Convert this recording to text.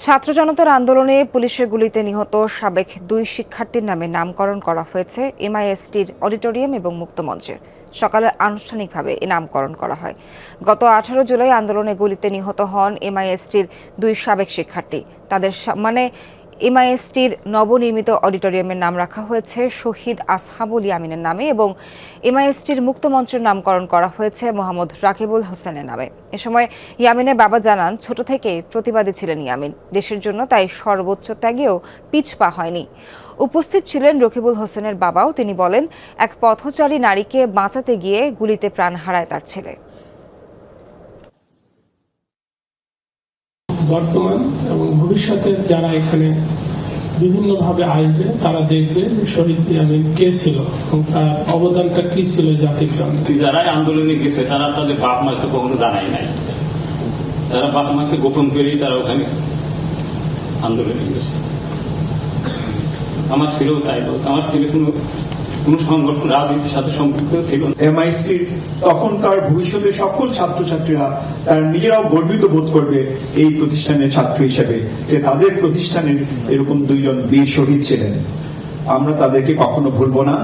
ছাত্র জনতার আন্দোলনে পুলিশের গুলিতে নিহত সাবেক দুই শিক্ষার্থীর নামে নামকরণ করা হয়েছে এমআইএসটির অডিটোরিয়াম এবং মুক্তমঞ্চে। সকালে আনুষ্ঠানিকভাবে এ নামকরণ করা হয়। গত 18 জুলাই আন্দোলনে গুলিতে নিহত হন এমআইএসটির দুই সাবেক শিক্ষার্থী। তাদের সম্মানে এমআইএসটির নবনির্মিত অডিটোরিয়ামের নাম রাখা হয়েছে শহীদ আসহাবুল ইয়ামিনের নামে এবং এমআইএসটির মুক্তমঞ্চের নামকরণ করা হয়েছে মোহাম্মদ রাকিবুল হোসেনের নামে। এ সময় ইয়ামিনের বাবা জানান, ছোট থেকেই প্রতিবাদী ছিলেন ইয়ামিন। দেশের জন্য তাই সর্বোচ্চ ত্যাগেও পিছপা হয়নি। উপস্থিত ছিলেন রকিবুল হোসেনের বাবাও। তিনি বলেন, এক পথচারী নারীকে বাঁচাতে গিয়ে গুলিতে প্রাণ হারায় তার ছেলে। বর্তমান এবং ভবিষ্যতে যারা এখানে বিভিন্নভাবে আসবে তারা দেখবে শহীদ ইয়ামিন কে ছিল এবং তার অবদানটা কি ছিল জাতির জন্য। যারা আন্দোলনে গেছে তারা তাদের বাপ মাকে কখনো জানাই নাই, তারা বাপ মাকে গোপন করেই তারা ওখানে আন্দোলনে গেছে। আমার ছেলেও তাই বলতো, আমার ছেলে কোন সংগঠন রাজনীতির সাথে সম্পৃক্ত ছিল। এমআইএসটির তখনকার ভবিষ্যতের সকল ছাত্রছাত্রীরা তারা নিজেরাও গর্বিত বোধ করবে এই প্রতিষ্ঠানের ছাত্র হিসেবে যে তাদের প্রতিষ্ঠানের এরকম দুইজন বীর শহীদ ছিলেন। আমরা তাদেরকে কখনো ভুলব না।